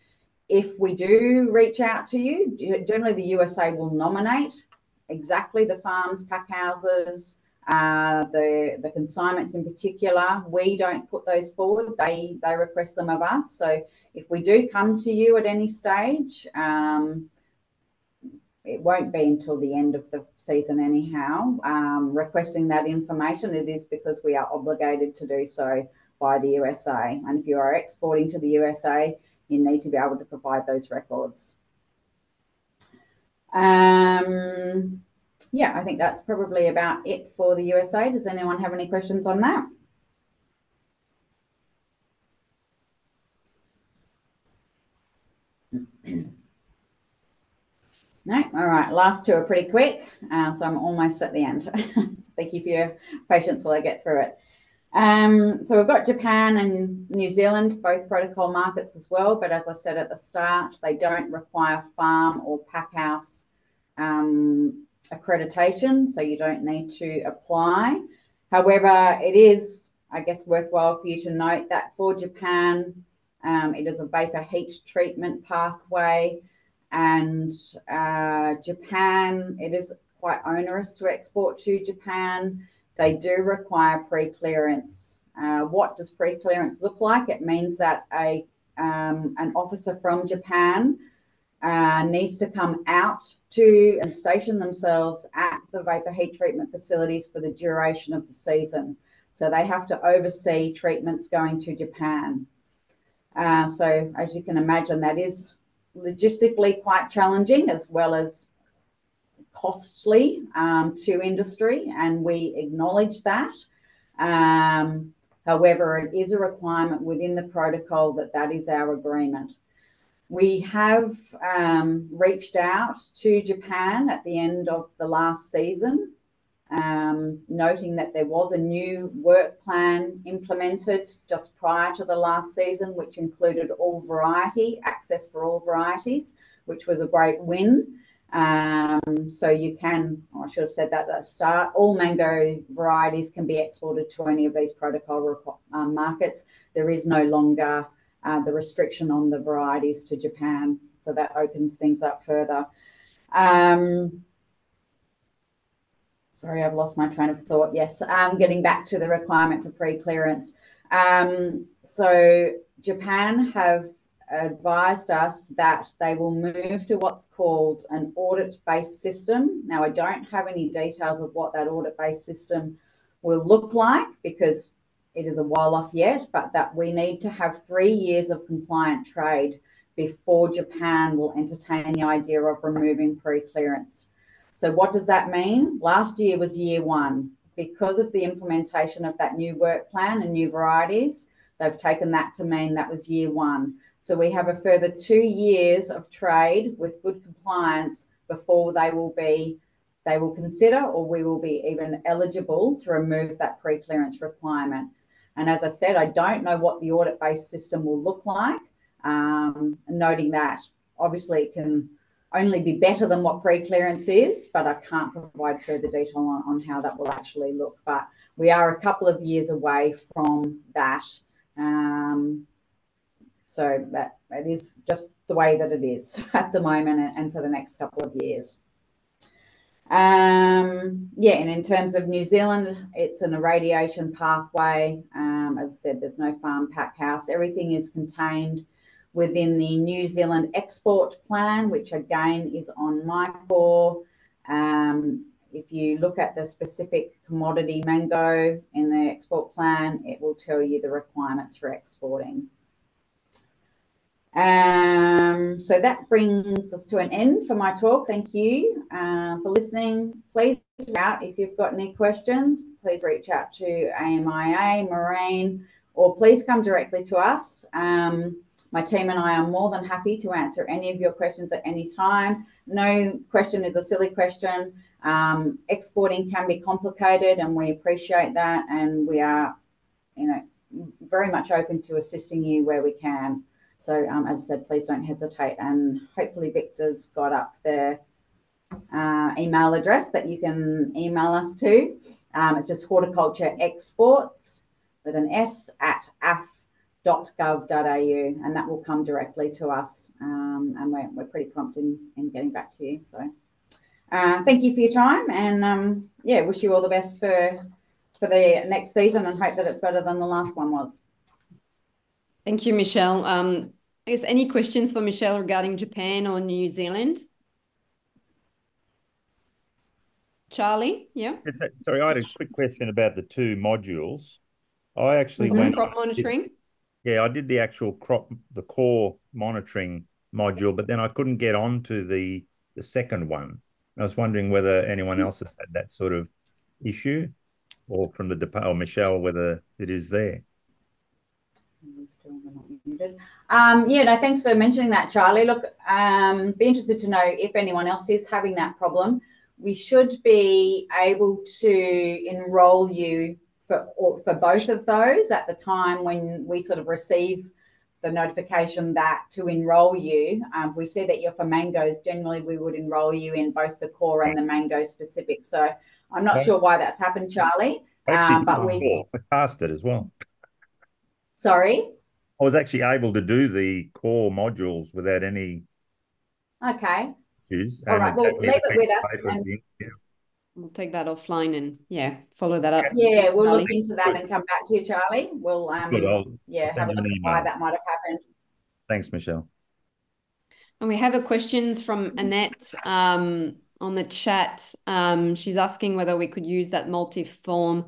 if we do reach out to you, generally the USA will nominate exactly the farms, packhouses, the consignments in particular. We don't put those forward. They request them of us. So if we do come to you at any stage, it won't be until the end of the season anyhow, requesting that information. It is because we are obligated to do so by the USA. And if you are exporting to the USA, you need to be able to provide those records. Yeah, I think that's probably about it for the USA. Does anyone have any questions on that? No? All right, last two are pretty quick, so I'm almost at the end. Thank you for your patience while I get through it. So we've got Japan and New Zealand, both protocol markets as well, but as I said at the start, they don't require farm or packhouse accreditation, so you don't need to apply. However, it is, I guess, worthwhile for you to note that for Japan, it is a vapor heat treatment pathway, and Japan, it is quite onerous to export to Japan. They do require pre-clearance. What does pre-clearance look like? It means that an officer from Japan needs to come out to and station themselves at the vapor heat treatment facilities for the duration of the season. So they have to oversee treatments going to Japan. So as you can imagine, that is logistically quite challenging as well as costly to industry, and we acknowledge that. However, it is a requirement within the protocol that is our agreement. We have reached out to Japan at the end of the last season, noting that there was a new work plan implemented just prior to the last season, which included all variety, access for all varieties, which was a great win. So you can, I should have said that at the start, all mango varieties can be exported to any of these protocol markets. There is no longer the restriction on the varieties to Japan, so that opens things up further. Sorry, I've lost my train of thought. Yes, getting back to the requirement for pre-clearance. So Japan have advised us that they will move to what's called an audit-based system. Now, I don't have any details of what that audit-based system will look like because it is a while off yet, but that we need to have 3 years of compliant trade before Japan will entertain the idea of removing pre-clearance. So what does that mean? Last year was year one. Because of the implementation of that new work plan and new varieties, they've taken that to mean that was year one. So we have a further 2 years of trade with good compliance before they will consider, or we will be even eligible to remove that pre-clearance requirement. And as I said, I don't know what the audit-based system will look like, noting that obviously it can only be better than what pre-clearance is, but I can't provide further detail on how that will actually look. But we are a couple of years away from that. So that is just the way that it is at the moment and for the next couple of years. Yeah, and in terms of New Zealand, it's an irradiation pathway. As I said, there's no farm pack house. Everything is contained within the New Zealand export plan, which again is on MyCore. if you look at the specific commodity mango in the export plan, it will tell you the requirements for exporting. So that brings us to an end for my talk. Thank you for listening. Please reach out if you've got any questions. Please reach out to AMIA, Maureen, or please come directly to us. My team and I are more than happy to answer any of your questions at any time. No question is a silly question. Exporting can be complicated, and we appreciate that. And we are, very much open to assisting you where we can. So, as I said, please don't hesitate. And hopefully Victor's got up the email address that you can email us to. It's just Horticulture Exports with an S at aff.gov.au, and that will come directly to us. And we're pretty prompt in getting back to you. So thank you for your time, and wish you all the best for the next season, and hope that it's better than the last one was. Thank you, Michelle. I guess any questions for Michelle regarding Japan or New Zealand? Charlie, yeah? Sorry, I had a quick question about the two modules. I actually went... Crop monitoring? I did the actual the core monitoring module, but then I couldn't get onto the second one. I was wondering whether anyone else has had that sort of issue, or from the department, or Michelle, whether it is there. Thanks for mentioning that, Charlie. Look, be interested to know if anyone else is having that problem. We should be able to enroll you for both of those at the time when we sort of receive the notification that to enroll you. If we see that you're for mangoes, generally we would enroll you in both the core and the mango specific. So I'm not sure why that's happened, Charlie. But we passed it as well. Sorry? I was actually able to do the core modules without any issues. All right, well, leave it with us. And we'll take that offline and follow that up. Yeah, we'll look into that and come back to you, Charlie. We'll have a look at why that might have happened. Thanks, Michelle. And we have a questions from Annette on the chat. She's asking whether we could use that multi-form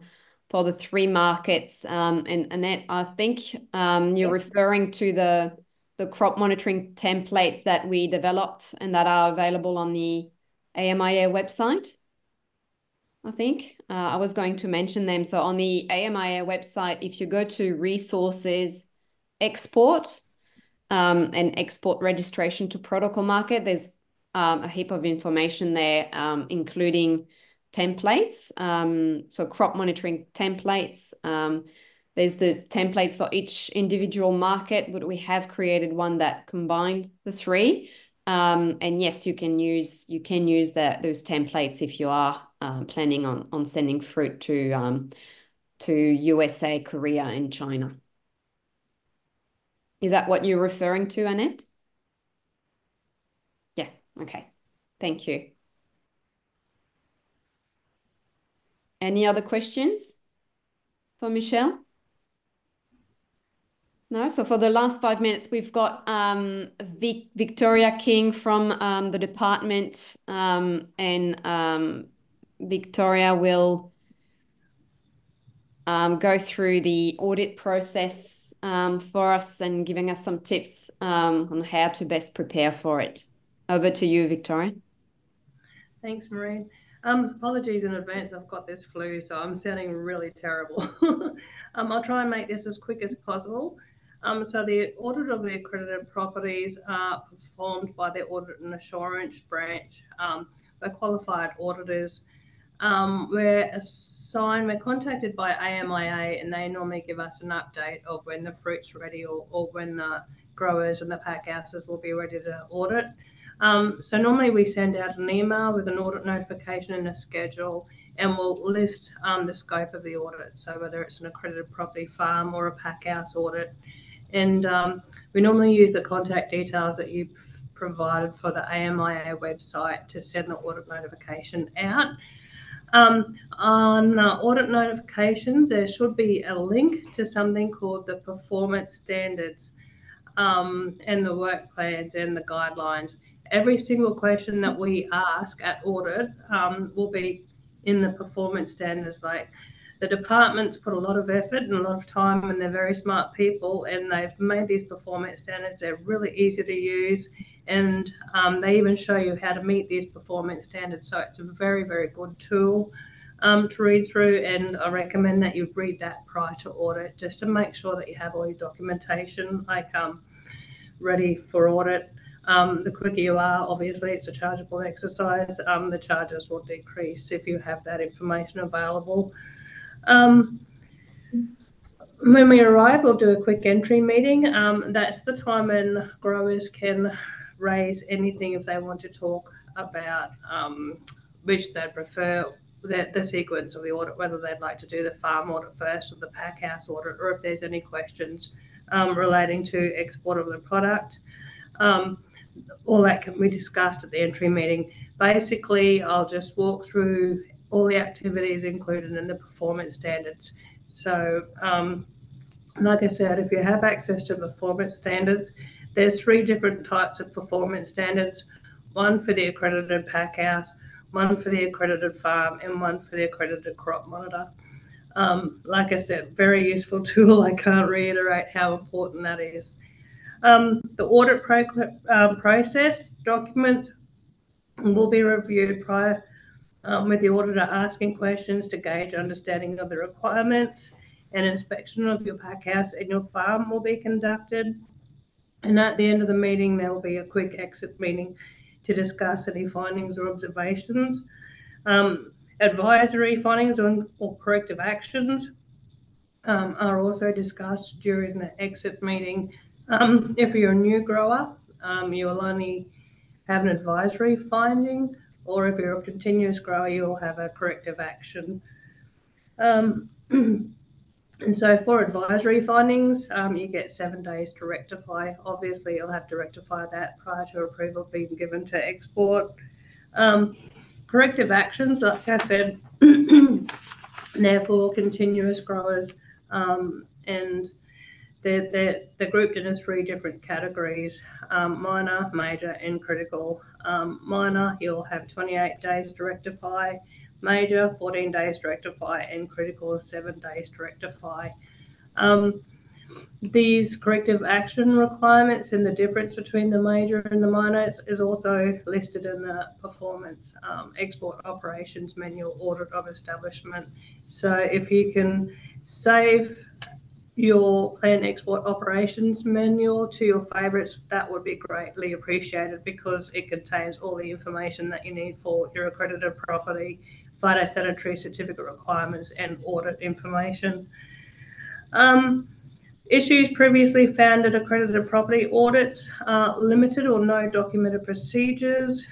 for the 3 markets. And Annette, I think you're referring to the crop monitoring templates that we developed and that are available on the AMIA website, I think. I was going to mention them. So on the AMIA website, if you go to resources, export, and export registration to protocol market, there's a heap of information there, including templates. So crop monitoring templates. There's the templates for each individual market, but we have created one that combined the 3. And yes, you can use those templates if you are planning on sending fruit to USA, Korea, and China. Is that what you're referring to, Annette? Yes. Okay. Thank you. Any other questions for Michelle? No? So for the last 5 minutes, we've got Victoria King from the department, and Victoria will go through the audit process for us and giving us some tips on how to best prepare for it. Over to you, Victoria. Thanks, Maureen. Apologies in advance, I've got this flu, so I'm sounding really terrible. I'll try and make this as quick as possible. So the audit of the accredited properties are performed by the Audit and Assurance branch. We're qualified auditors. We're contacted by AMIA, and they normally give us an update of when the fruit's ready or when the growers and the pack houses will be ready to audit. So normally we send out an email with an audit notification and a schedule, and we'll list the scope of the audit. So whether it's an accredited property farm or a pack house audit. And we normally use the contact details that you provided for the AMIA website to send the audit notification out. On audit notifications, there should be a link to something called the performance standards and the work plans and the guidelines. every single question that we ask at audit will be in the performance standards. Like, the departments put a lot of effort and a lot of time, and they're very smart people, and they've made these performance standards. They're really easy to use, and they even show you how to meet these performance standards. So it's a very, very good tool to read through, and I recommend that you read that prior to audit, just to make sure that you have all your documentation ready for audit. The quicker you are, obviously it's a chargeable exercise, the charges will decrease if you have that information available. When we arrive, we'll do a quick entry meeting. That's the time when growers can raise anything if they want to talk about which they'd prefer, the sequence of the audit, whether they'd like to do the farm audit first or the pack house audit, or if there's any questions relating to export of the product. All that can be discussed at the entry meeting. Basically, I'll just walk through all the activities included in the performance standards. So, like I said, if you have access to performance standards, there's 3 different types of performance standards: one for the accredited pack house, one for the accredited farm, and one for the accredited crop monitor. Like I said, very useful tool. I can't reiterate how important that is. The audit process documents will be reviewed prior with the auditor asking questions to gauge understanding of the requirements. An inspection of your pack house and your farm will be conducted. And at the end of the meeting, there will be a quick exit meeting to discuss any findings or observations. Advisory findings or corrective actions are also discussed during the exit meeting. If you're a new grower, you will only have an advisory finding, or if you're a continuous grower, you'll have a corrective action. And so for advisory findings, you get 7 days to rectify. Obviously, you'll have to rectify that prior to approval being given to export. Corrective actions, like I said, therefore continuous growers, and they're grouped into 3 different categories: minor, major, and critical. Minor, you'll have 28 days to rectify; major, 14 days to rectify; and critical, 7 days to rectify. These corrective action requirements and the difference between the major and the minor is also listed in the Performance Export Operations Manual Audit of Establishment. So if you can save your Planned Export Operations Manual to your favourites, that would be greatly appreciated, because it contains all the information that you need for your accredited property, phytosanitary certificate requirements, and audit information. Issues previously found at accredited property audits: limited or no documented procedures,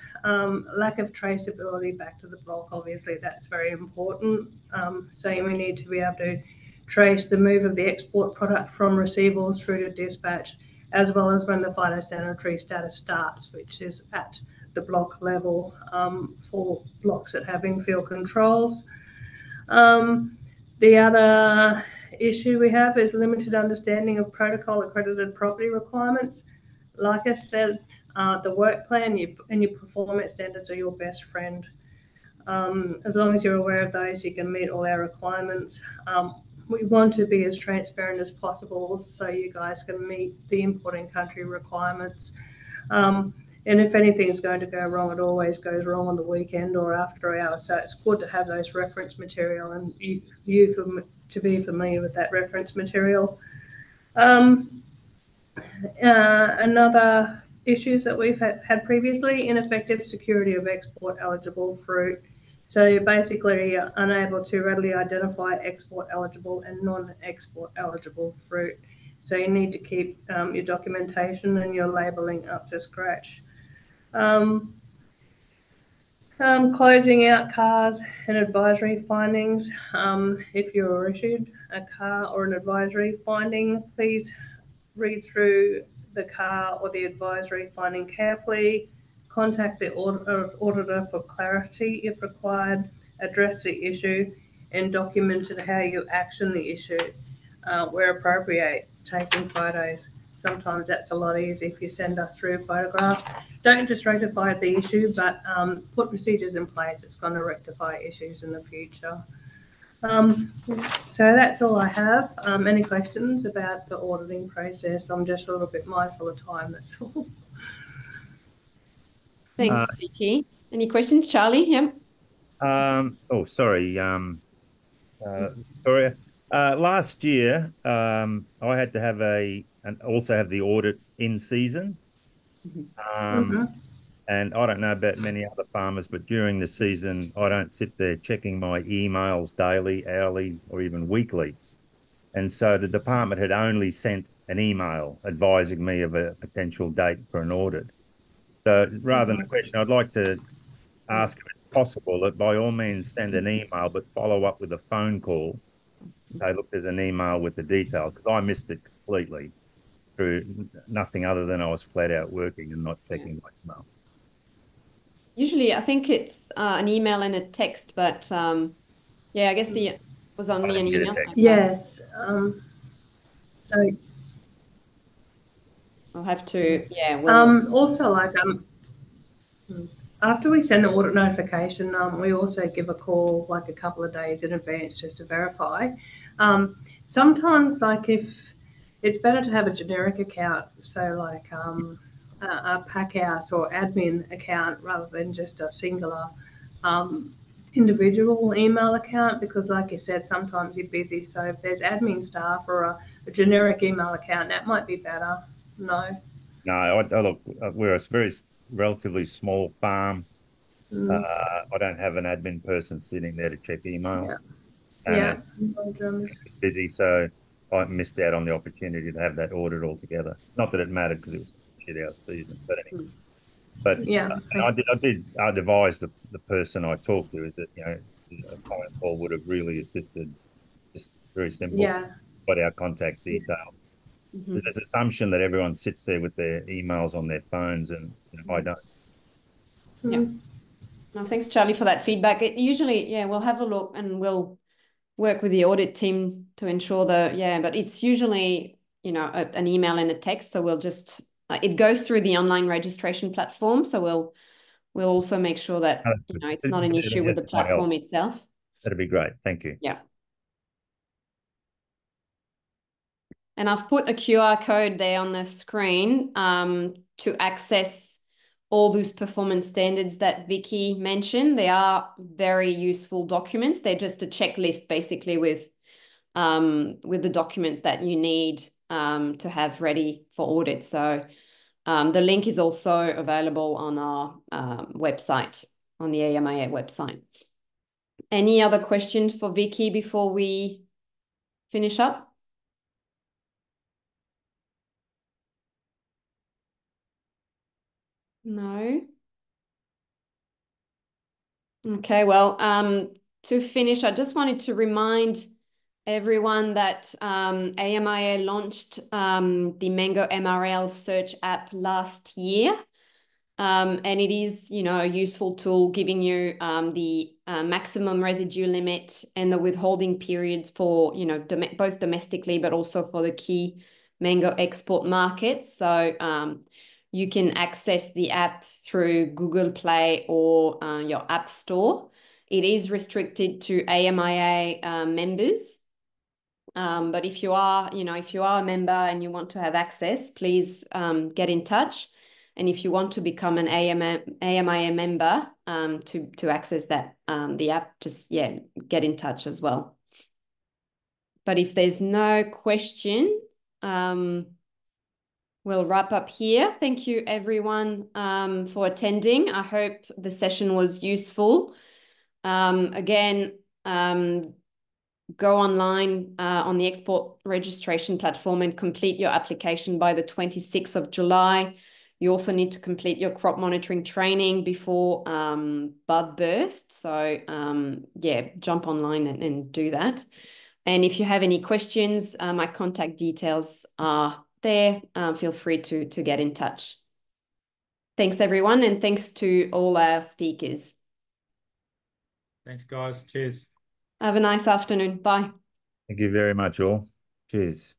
lack of traceability back to the block. Obviously, that's very important. So we need to be able to trace the move of the export product from receivables through to dispatch, as well as when the phytosanitary status starts, which is at the block level for blocks that have in-field controls. The other issue we have is limited understanding of protocol accredited property requirements. Like I said, the work plan and your performance standards are your best friend. As long as you're aware of those, you can meet all our requirements. We want to be as transparent as possible so you guys can meet the importing country requirements. And if anything's going to go wrong, it always goes wrong on the weekend or after hours. So it's good to have those reference material and you to be familiar with that reference material. Another issues that we've had previously: ineffective security of export eligible fruit. So you're basically unable to readily identify export eligible and non-export eligible fruit. So you need to keep your documentation and your labelling up to scratch. Closing out cars and advisory findings. If you're issued a car or an advisory finding, please read through the car or the advisory finding carefully. Contact the auditor for clarity if required. Address the issue and document how you action the issue where appropriate, taking photos. sometimes that's a lot easier if you send us through photographs. Don't just rectify the issue, but put procedures in place that's going to rectify issues in the future. So that's all I have. Any questions about the auditing process? I'm just a little bit mindful of time, that's all. Thanks, Vicky. Any questions, Charlie? Yep. Oh, sorry, Victoria. Last year, I had to have also have the audit in season. And I don't know about many other farmers, but during the season, I don't sit there checking my emails daily, hourly, or even weekly. And so the department had only sent an email advising me of a potential date for an audit. So rather than a question, I'd like to ask if it's possible that by all means send an email, but follow up with a phone call. Say, look, there's an email with the details, because I missed it completely through nothing other than I was flat out working and not checking my email. Usually, I think it's an email and a text, but yeah, I guess it was only an email. Yes. So I'll have to, yeah. We'll... Also, like after we send the audit notification, we also give a call like a couple of days in advance just to verify. Sometimes, like if it's better to have a generic account, so like a pack house or admin account rather than just a singular individual email account, because like you said, sometimes you're busy. So if there's admin staff or a generic email account, that might be better. No, look, we're a very relatively small farm. I don't have an admin person sitting there to check email. Yeah. It's busy, so I missed out on the opportunity to have that audit altogether. Not that it mattered, because it was a shit out season, but anyway. But yeah, I advise the person I talked to is that, you know, a phone call would have really assisted. Just very simple. Yeah. Got our contact details. There's this assumption that everyone sits there with their emails on their phones, and I don't. Yeah. No, thanks, Charlie, for that feedback. Usually, yeah, we'll have a look and we'll work with the audit team to ensure but it's usually, you know, an email and a text. So we'll just, it goes through the online registration platform. So we'll also make sure that, you know, it's not an issue with the platform itself. That'd be great. Thank you. Yeah. And I've put a QR code there on the screen to access all those performance standards that Vicky mentioned. They are very useful documents. They're just a checklist basically with the documents that you need to have ready for audit. So the link is also available on our website, on the AMIA website. Any other questions for Vicky before we finish up? No. Okay, well, to finish, I just wanted to remind everyone that AMIA launched the Mango MRL search app last year. And it is, you know, a useful tool giving you the maximum residue limit and the withholding periods for, you know, both domestically, but also for the key mango export markets. So you can access the app through Google Play or your app store. It is restricted to AMIA members. But if you are, you know, if you are a member and you want to have access, please get in touch. And if you want to become an AMIA member to access that the app, just get in touch as well. But if there's no question, we'll wrap up here. Thank you, everyone, for attending. I hope the session was useful. Again, go online on the export registration platform and complete your application by the 26th of July. You also need to complete your crop monitoring training before bud burst. So jump online and do that. And if you have any questions, my contact details are there. Feel free to get in touch. Thanks, everyone, and thanks to all our speakers. Thanks, guys. Cheers. Have a nice afternoon. Bye. Thank you very much, all. Cheers.